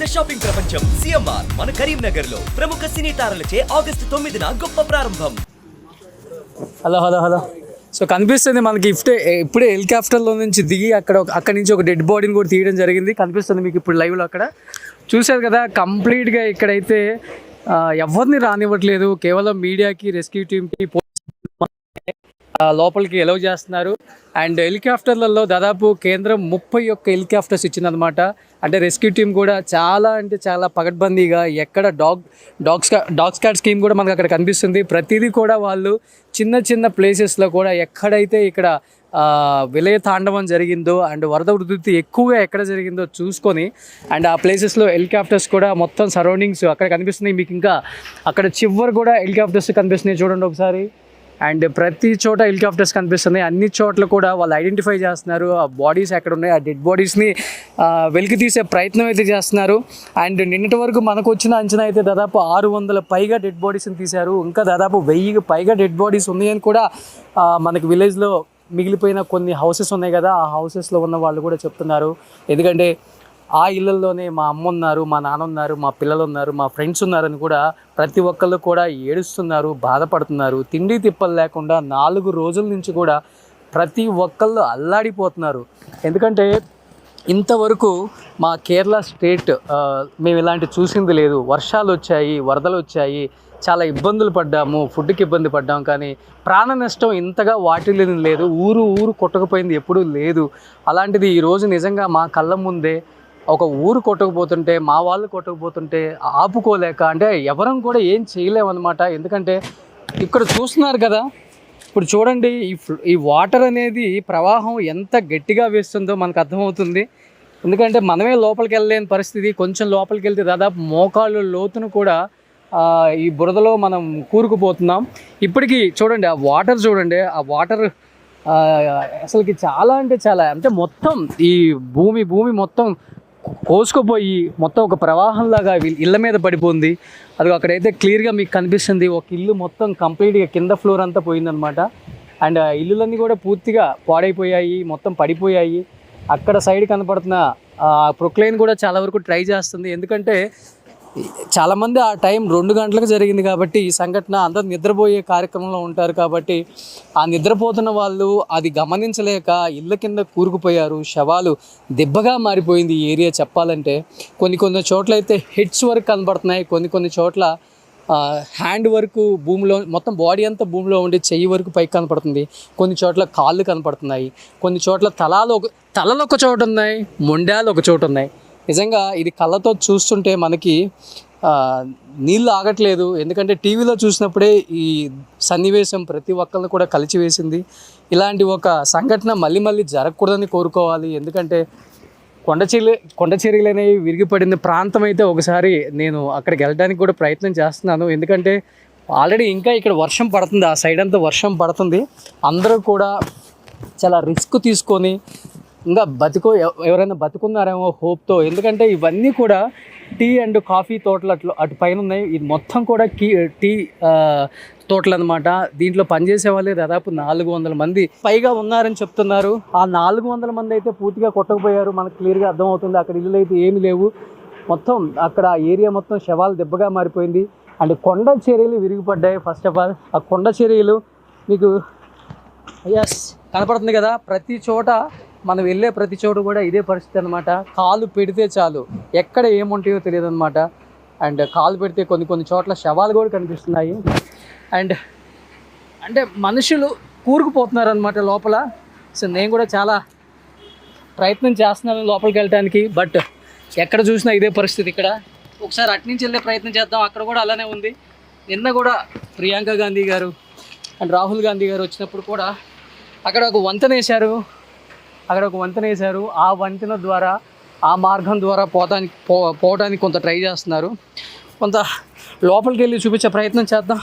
పెద్ద షాపింగ్ ప్రపంచం సిఎంఆర్ మన కరీంనగర్ లో ప్రముఖ సినీ తారలచే ఆగస్టు 9న గొప్ప ప్రారంభం. హలో హలో హలో సో కనిపిస్తుంది మనకి ఇప్పుడే హెలికాప్టర్లో నుంచి దిగి అక్కడి నుంచి ఒక డెడ్ బాడీని కూడా తీయడం జరిగింది. కనిపిస్తుంది మీకు ఇప్పుడు లైవ్లో అక్కడ చూశారు కదా. కంప్లీట్గా ఇక్కడైతే ఎవరిని రానివ్వట్లేదు, కేవలం మీడియాకి, రెస్క్యూ టీమ్కి, లోపలికి ఎలవ్ చేస్తున్నారు. అండ్ హెలికాప్టర్లలో దాదాపు కేంద్రం 31 హెలికాప్టర్స్ ఇచ్చిందనమాట. అంటే రెస్క్యూ టీమ్ కూడా చాలా అంటే చాలా పకడ్బందీగా, ఎక్కడ డాగ్ స్క్వాడ్ స్కీమ్ కూడా మనకు అక్కడ కనిపిస్తుంది. ప్రతిదీ కూడా వాళ్ళు చిన్న చిన్న ప్లేసెస్లో కూడా ఎక్కడైతే ఇక్కడ విలయ తాండవం జరిగిందో అండ్ వరద ఉధృతి ఎక్కువగా ఎక్కడ జరిగిందో చూసుకొని అండ్ ఆ ప్లేసెస్లో హెలికాప్టర్స్ కూడా మొత్తం సరౌండింగ్స్ అక్కడ కనిపిస్తున్నాయి మీకు. ఇంకా అక్కడ చివరి కూడా హెలికాప్టర్స్ కనిపిస్తున్నాయి చూడండి ఒకసారి. అండ్ ప్రతి చోట హెలికాప్టర్స్ కనిపిస్తున్నాయి. అన్ని చోట్ల కూడా వాళ్ళు ఐడెంటిఫై చేస్తున్నారు. ఆ బాడీస్ ఎక్కడ ఉన్నాయి, ఆ డెడ్ బాడీస్ని వెలికి తీసే ప్రయత్నం అయితే చేస్తున్నారు. అండ్ నిన్నటి వరకు మనకు వచ్చిన అంచనా అయితే దాదాపు 600 పైగా డెడ్ బాడీస్ని తీశారు. ఇంకా దాదాపు 1000 పైగా డెడ్ బాడీస్ ఉన్నాయని కూడా మనకి విలేజ్లో మిగిలిపోయిన కొన్ని హౌసెస్ ఉన్నాయి కదా, ఆ హౌసెస్లో ఉన్న వాళ్ళు కూడా చెప్తున్నారు. ఎందుకంటే ఆ ఇళ్ళల్లోనే మా అమ్మ ఉన్నారు, మా నాన్న ఉన్నారు, మా పిల్లలు ఉన్నారు, మా ఫ్రెండ్స్ ఉన్నారని కూడా ప్రతి ఒక్కళ్ళు కూడా ఏడుస్తున్నారు, బాధపడుతున్నారు. తిండి తిప్పలు లేకుండా 4 రోజుల నుంచి కూడా ప్రతి ఒక్కళ్ళు అల్లాడిపోతున్నారు. ఎందుకంటే ఇంతవరకు మా కేరళ స్టేట్ మేము ఇలాంటి చూసింది లేదు. వర్షాలు వచ్చాయి, వరదలు వచ్చాయి, చాలా ఇబ్బందులు పడ్డాము, ఫుడ్కి ఇబ్బంది పడ్డాం, కానీ ప్రాణ నష్టం ఇంతగా వాటిల్లిన లేదు. ఊరు కొట్టకపోయింది ఎప్పుడూ లేదు. అలాంటిది ఈరోజు నిజంగా మా కళ్ళ ముందే ఒక ఊరు కొట్టకపోతుంటే, మా వాళ్ళు కొట్టకపోతుంటే ఆపుకోలేక, అంటే ఎవరం కూడా ఏం చేయలేమన్నమాట. ఎందుకంటే ఇక్కడ చూస్తున్నారు కదా, ఇప్పుడు చూడండి ఈ వాటర్ అనేది ప్రవాహం ఎంత గట్టిగా వేస్తుందో మనకు అర్థమవుతుంది. ఎందుకంటే మనమే లోపలికి వెళ్ళలేని పరిస్థితి. కొంచెం లోపలికి వెళ్తే దాదాపు మోకాళ్ళు లోతును కూడా ఈ బురదలో మనం కూరుకుపోతున్నాం. ఇప్పటికీ చూడండి ఆ వాటర్, చూడండి ఆ వాటర్ అసలుకి చాలా అంటే చాలా, అంటే మొత్తం ఈ భూమి మొత్తం కోసుకుపోయి మొత్తం ఒక ప్రవాహంలాగా ఇళ్ళ మీద పడిపోయింది. అది అక్కడైతే క్లియర్గా మీకు కనిపిస్తుంది. ఒక ఇల్లు మొత్తం కంప్లీట్గా కింద ఫ్లోర్ అంతా పోయిందనమాట. అండ్ ఇల్లులన్నీ కూడా పూర్తిగా పాడైపోయాయి, మొత్తం పడిపోయాయి. అక్కడ సైడ్ కనపడుతున్న ప్రొక్లైన్ కూడా చాలా వరకు ట్రై చేస్తుంది. ఎందుకంటే చాలామంది ఆ టైం 2 గంటలకు జరిగింది కాబట్టి ఈ సంఘటన, అందరూ నిద్రపోయే కార్యక్రమంలో ఉంటారు కాబట్టి ఆ నిద్రపోతున్న వాళ్ళు అది గమనించలేక ఇళ్ళ కింద కూరుకుపోయారు. శవాలు దెబ్బగా మారిపోయింది ఈ ఏరియా చెప్పాలంటే. కొన్ని చోట్ల అయితే హెడ్స్ వరకు కనబడుతున్నాయి, కొన్ని చోట్ల హ్యాండ్ వరకు భూమిలో, మొత్తం బాడీ అంతా భూమిలో ఉండి చెయ్యి వరకు పైకి కనపడుతుంది. కొన్ని చోట్ల కాళ్ళు కనపడుతున్నాయి, కొన్ని చోట్ల తలలు ఒక చోట ఉన్నాయి, మొండాలు ఒక చోట ఉన్నాయి. నిజంగా ఇది కళ్ళతో చూస్తుంటే మనకి నీళ్ళు ఆగట్లేదు. ఎందుకంటే టీవీలో చూసినప్పుడే ఈ సన్నివేశం ప్రతి ఒక్కరిని కూడా కలిచివేసింది. ఇలాంటి ఒక సంఘటన మళ్ళీ జరగకూడదని కోరుకోవాలి. ఎందుకంటే కొండ చర్యలు అనేవి విరిగిపడిన ప్రాంతం అయితే ఒకసారి నేను అక్కడికి వెళ్ళడానికి కూడా ప్రయత్నం చేస్తున్నాను. ఎందుకంటే ఆల్రెడీ ఇంకా ఇక్కడ వర్షం పడుతుంది, ఆ సైడ్ అంతా వర్షం పడుతుంది. అందరూ కూడా చాలా రిస్క్ తీసుకొని ఇంకా ఎవరైనా బతుకున్నారేమో హోప్తో. ఎందుకంటే ఇవన్నీ కూడా టీ అండ్ కాఫీ తోటలు అటు పైన ఉన్నాయి. ఇది మొత్తం కూడా టీ తోటలు అనమాట. దీంట్లో పనిచేసే వాళ్ళే దాదాపు 400 మంది పైగా ఉన్నారని చెప్తున్నారు. ఆ 400 మంది అయితే పూర్తిగా కొట్టకపోయారు, మనకు క్లియర్గా అర్థమవుతుంది. అక్కడ ఇల్లులు అయితే ఏమి లేవు, మొత్తం అక్కడ ఏరియా మొత్తం శవాలు దెబ్బగా మారిపోయింది. అండ్ కొండ చర్యలు విరిగిపడ్డాయి. ఫస్ట్ ఆఫ్ ఆల్ ఆ కొండ చర్యలు మీకు కనపడుతుంది కదా, ప్రతి చోట మనం వెళ్ళే ప్రతి చోటు కూడా ఇదే పరిస్థితి అనమాట. కాలు పెడితే చాలు ఎక్కడ ఏముంటాయో తెలియదు అనమాట. అండ్ కాలు పెడితే కొన్ని చోట్ల శవాలు కూడా కనిపిస్తున్నాయి. అండ్ అంటే మనుషులు కూరుకుపోతున్నారు అనమాట లోపల. సో నేను కూడా చాలా ప్రయత్నం చేస్తున్నాను లోపలికి వెళ్ళడానికి, బట్ ఎక్కడ చూసినా ఇదే పరిస్థితి. ఇక్కడ ఒకసారి అటు నుంచి వెళ్ళే ప్రయత్నం చేద్దాం, అక్కడ కూడా అలానే ఉంది. నిన్న కూడా ప్రియాంక గాంధీ గారు అండ్ రాహుల్ గాంధీ గారు వచ్చినప్పుడు కూడా అక్కడ ఒక వంతెన వేశారు. ఆ వంతెన ద్వారా, ఆ మార్గం ద్వారా పోవడానికి కొంత ట్రై చేస్తున్నారు. కొంత లోపలికి వెళ్ళి చూపించే ప్రయత్నం చేద్దాం.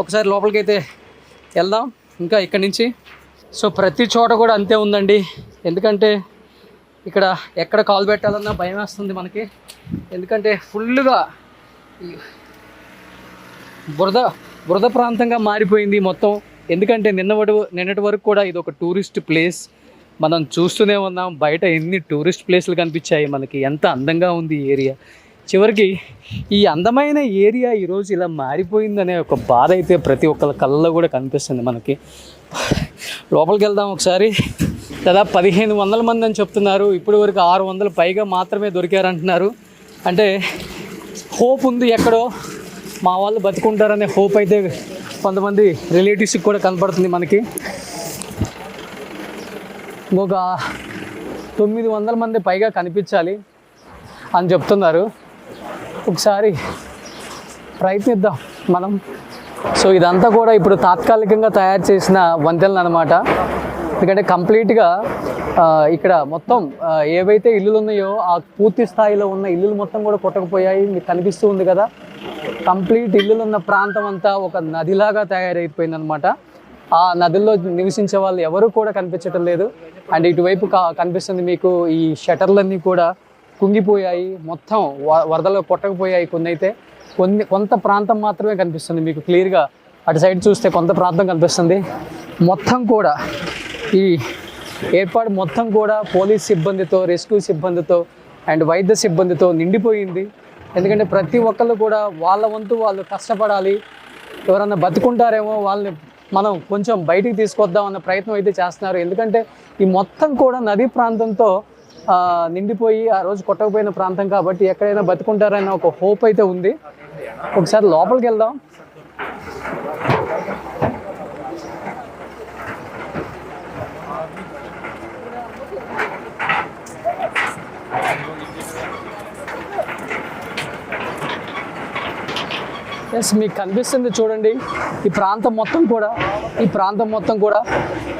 ఒకసారి లోపలికి అయితే వెళ్దాం ఇంకా ఇక్కడి నుంచి. సో ప్రతి చోట కూడా అంతే ఉందండి. ఎందుకంటే ఇక్కడ ఎక్కడ కాలు పెట్టాలన్నా భయం వేస్తుంది మనకి. ఎందుకంటే ఫుల్గా బురద ప్రాంతంగా మారిపోయింది మొత్తం. ఎందుకంటే నిన్నటి వరకు కూడా ఇది ఒక టూరిస్ట్ ప్లేస్. మనం చూస్తూనే ఉన్నాం బయట ఎన్ని టూరిస్ట్ ప్లేస్లు కనిపించాయి మనకి, ఎంత అందంగా ఉంది ఈ ఏరియా. చివరికి ఈ అందమైన ఏరియా ఈరోజు ఇలా మారిపోయిందనే ఒక బాధ అయితే ప్రతి ఒక్కరి కళ్ళలో కూడా కనిపిస్తుంది మనకి. లోపలికి వెళ్దాం ఒకసారి. దాదాపు 1500 మంది అని చెప్తున్నారు. ఇప్పటి వరకు 600 పైగా మాత్రమే దొరికారంటున్నారు. అంటే హోప్ ఉంది, ఎక్కడో మా వాళ్ళు బతుకుంటారనే హోప్ అయితే కొంతమంది రిలేటివ్స్కి కూడా కనపడుతుంది మనకి. ఇంకొక 900 మంది పైగా కనిపించాలి అని చెప్తున్నారు. ఒకసారి ప్రయత్నిద్దాం మనం. సో ఇదంతా కూడా ఇప్పుడు తాత్కాలికంగా తయారు చేసిన వంతెనలు అనమాట. ఎందుకంటే కంప్లీట్గా ఇక్కడ మొత్తం ఏవైతే ఇల్లులు ఉన్నాయో ఆ పూర్తి స్థాయిలో ఉన్న ఇల్లులు మొత్తం కూడా కొట్టకపోయాయి. మీకు కనిపిస్తూ ఉంది కదా, కంప్లీట్ ఇల్లులు ఉన్న ప్రాంతం అంతా ఒక నదిలాగా తయారైపోయింది అనమాట. ఆ నదుల్లో నివసించే వాళ్ళు ఎవరు కూడా కనిపించటం లేదు. అండ్ ఇటువైపు కనిపిస్తుంది మీకు ఈ షటర్లన్నీ కూడా కుంగిపోయాయి, మొత్తం వరదలో కొట్టకపోయాయి. కొన్ని అయితే కొంత ప్రాంతం మాత్రమే కనిపిస్తుంది మీకు క్లియర్గా. అటు సైడ్ చూస్తే కొంత ప్రాంతం కనిపిస్తుంది. మొత్తం కూడా ఈ ఏర్పాటు మొత్తం కూడా పోలీస్ సిబ్బందితో, రెస్క్యూ సిబ్బందితో అండ్ వైద్య సిబ్బందితో నిండిపోయింది. ఎందుకంటే ప్రతి ఒక్కళ్ళు కూడా వాళ్ళ వంతు వాళ్ళు కష్టపడాలి. ఎవరన్నా బతుకుంటారేమో వాళ్ళని మనం కొంచెం బయటికి తీసుకొద్దాం అన్న ప్రయత్నం అయితే చేస్తున్నారు. ఎందుకంటే ఈ మొత్తం కూడా నదీ ప్రాంతంతో నిండిపోయి ఆ రోజు కొట్టకపోయిన ప్రాంతం కాబట్టి ఎక్కడైనా బతుకుంటారన్న ఒక హోప్ అయితే ఉంది. ఒకసారి లోపలికి వెళ్దాం. ఎస్, మీకు కనిపిస్తుంది చూడండి ఈ ప్రాంతం మొత్తం కూడా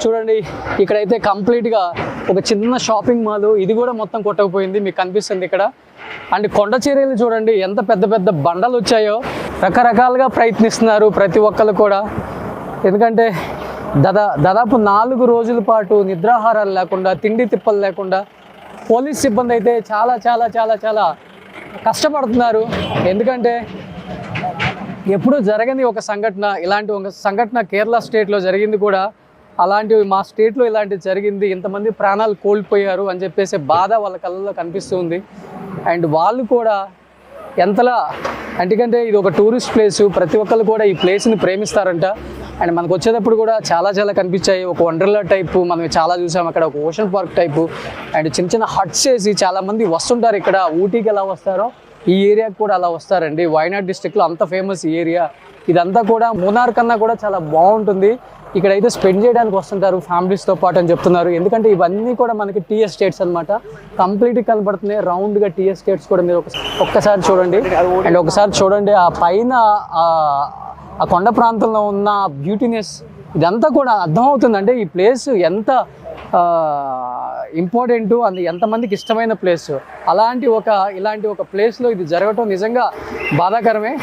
చూడండి. ఇక్కడైతే కంప్లీట్గా ఒక చిన్న షాపింగ్ మాల్, ఇది కూడా మొత్తం కొట్టకపోయింది. మీకు కనిపిస్తుంది ఇక్కడ. అండ్ కొండ చర్యలు చూడండి ఎంత పెద్ద పెద్ద బండలు వచ్చాయో. రకరకాలుగా ప్రయత్నిస్తున్నారు ప్రతి ఒక్కరు కూడా. ఎందుకంటే దాదాపు 4 రోజుల పాటు నిద్రాహారాలు లేకుండా, తిండి తిప్పలు లేకుండా పోలీస్ సిబ్బంది అయితే చాలా చాలా చాలా చాలా కష్టపడుతున్నారు. ఎందుకంటే ఎప్పుడూ జరగని ఒక సంఘటన, ఇలాంటి ఒక సంఘటన కేరళ స్టేట్లో జరిగింది కూడా. అలాంటివి మా స్టేట్లో ఇలాంటివి జరిగింది, ఇంతమంది ప్రాణాలు కోల్పోయారు అని చెప్పేసి బాధ వాళ్ళ కళ్ళల్లో కనిపిస్తుంది. అండ్ వాళ్ళు కూడా ఎంతలా, ఎందుకంటే ఇది ఒక టూరిస్ట్ ప్లేసు, ప్రతి ఒక్కరు కూడా ఈ ప్లేస్ని ప్రేమిస్తారంట. అండ్ మనకు వచ్చేటప్పుడు కూడా చాలా చాలా కనిపించాయి. ఒక వండర్లా టైపు మనం చాలా చూసాం అక్కడ, ఒక ఓషన్ పార్క్ టైపు. అండ్ చిన్న చిన్న హట్స్ వేసి చాలామంది వస్తుంటారు ఇక్కడ. ఊటీకి ఎలా వస్తారో ఈ ఏరియాకి కూడా అలా వస్తారండి. వైనాడ్ డిస్ట్రిక్ట్లో అంత ఫేమస్ ఈ ఏరియా. ఇదంతా కూడా మూనార్ కన్నా కూడా చాలా బాగుంటుంది. ఇక్కడైతే స్పెండ్ చేయడానికి వస్తుంటారు ఫ్యామిలీస్తో పాటు అని చెప్తున్నారు. ఎందుకంటే ఇవన్నీ కూడా మనకి టీ ఎస్టేట్స్ అనమాట. కంప్లీట్గా కనబడుతున్నాయి రౌండ్గా టీ ఎస్టేట్స్ కూడా. మీరు ఒక్కసారి చూడండి. అండ్ ఒకసారి చూడండి ఆ పైన ఆ కొండ ప్రాంతంలో ఉన్న బ్యూటీనెస్, ఇదంతా కూడా అర్థమవుతుంది. అంటే ఈ ప్లేస్ ఎంత ఇంపార్టెంట్, అది ఎంతమందికి ఇష్టమైన ప్లేస్. ఇలాంటి ఒక ప్లేస్లో ఇది జరగటం నిజంగా బాధాకరమే.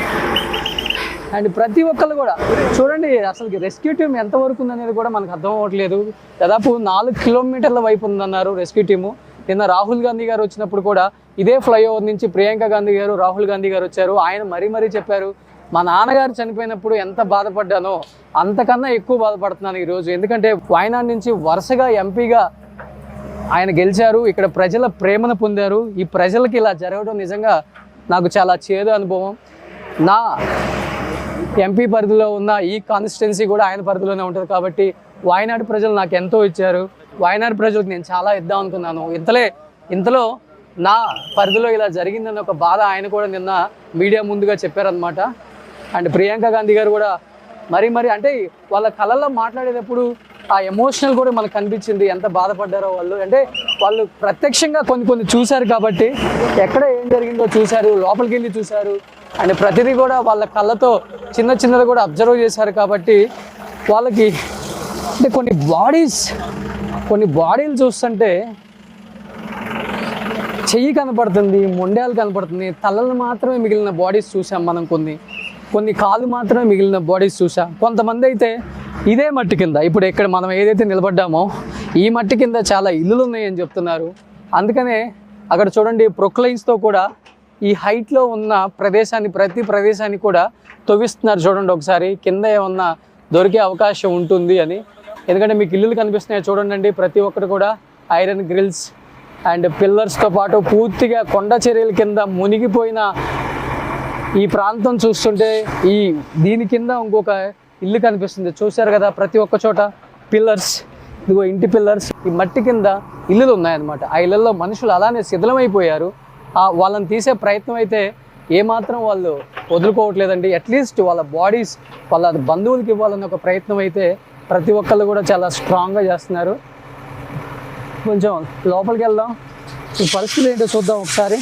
అండ్ ప్రతి ఒక్కళ్ళు కూడా చూడండి, అసలు రెస్క్యూ టీమ్ ఎంతవరకు ఉందనేది కూడా మనకు అర్థం అవ్వట్లేదు. దాదాపు 4 కిలోమీటర్ల వైపు ఉందన్నారు రెస్క్యూ టీము. నిన్న రాహుల్ గాంధీ గారు వచ్చినప్పుడు కూడా ఇదే ఫ్లైఓవర్ నుంచి ప్రియాంక గాంధీ గారు, రాహుల్ గాంధీ గారు వచ్చారు. ఆయన మరీ చెప్పారు, మా నాన్నగారు చనిపోయినప్పుడు ఎంత బాధపడ్డానో అంతకన్నా ఎక్కువ బాధపడుతున్నాను ఈరోజు. ఎందుకంటే వాయనాడ్ నుంచి వరుసగా ఎంపీగా ఆయన గెలిచారు, ఇక్కడ ప్రజల ప్రేమను పొందారు. ఈ ప్రజలకి ఇలా జరగడం నిజంగా నాకు చాలా చేదు అనుభవం. నా ఎంపీ పరిధిలో ఉన్న ఈ కాన్స్టిట్యున్సీ కూడా ఆయన పరిధిలోనే ఉంటుంది కాబట్టి వాయనాడు ప్రజలు నాకు ఎంతో ఇచ్చారు. వాయనాడు ప్రజలకు నేను చాలా ఇద్దాం అనుకున్నాను. ఇంతలో నా పరిధిలో ఇలా జరిగిందన్న ఒక బాధ ఆయన కూడా నిన్న మీడియా ముందుగా చెప్పారనమాట. అండ్ ప్రియాంక గాంధీ గారు కూడా మరి అంటే వాళ్ళ కళల్లో మాట్లాడేటప్పుడు ఆ ఎమోషనల్ కూడా మనకు కనిపించింది, ఎంత బాధపడ్డారో వాళ్ళు. అంటే వాళ్ళు ప్రత్యక్షంగా కొన్ని చూశారు కాబట్టి, ఎక్కడ ఏం జరిగిందో చూశారు, లోపలికి వెళ్ళి చూశారు. అండ్ ప్రతిదీ కూడా వాళ్ళ కళ్ళతో చిన్నది కూడా అబ్జర్వ్ చేశారు కాబట్టి వాళ్ళకి అంటే కొన్ని బాడీలు చూస్తుంటే చెయ్యి కనపడుతుంది, మొండాలు కనపడుతుంది, తలలు మాత్రమే మిగిలిన బాడీస్ చూసాం మనం. కొన్ని కాళ్ళు మాత్రమే మిగిలిన బాడీస్ చూసాం. కొంతమంది అయితే ఇదే మట్టి కింద, ఇప్పుడు ఇక్కడ మనం ఏదైతే నిలబడ్డామో ఈ మట్టి కింద చాలా ఇల్లులు ఉన్నాయని చెప్తున్నారు. అందుకనే అక్కడ చూడండి ప్రొక్లైన్స్తో కూడా ఈ హైట్లో ఉన్న ప్రతి ప్రదేశాన్ని కూడా తవ్విస్తున్నారు. చూడండి ఒకసారి కింద ఏమన్నా దొరికే అవకాశం ఉంటుంది అని. ఎందుకంటే మీకు ఇల్లులు కనిపిస్తున్నాయి చూడండి, ప్రతి ఒక్కటి కూడా ఐరన్ గ్రిల్స్ అండ్ పిల్లర్స్తో పాటు పూర్తిగా కొండ చర్యల కింద మునిగిపోయిన ఈ ప్రాంతం చూస్తుంటే దీని కింద ఇంకొక ఇల్లు కనిపిస్తుంది. చూశారు కదా ప్రతి ఒక్క చోట పిల్లర్స్, ఇదిగో ఇంటి పిల్లర్స్, ఈ మట్టి కింద ఇల్లులు ఉన్నాయన్నమాట. ఆ ఇళ్ళల్లో మనుషులు అలానే శిథిలమైపోయారు. వాళ్ళని తీసే ప్రయత్నం అయితే ఏమాత్రం వాళ్ళు వదులుకోవట్లేదండి. అట్లీస్ట్ వాళ్ళ బాడీస్ వాళ్ళ బంధువులకి ఇవ్వాలన్న ఒక ప్రయత్నం అయితే ప్రతి ఒక్కళ్ళు కూడా చాలా స్ట్రాంగ్గా చేస్తున్నారు. కొంచెం లోపలికి వెళ్దాం, ఈ పరిస్థితి ఏంటో చూద్దాం ఒకసారి.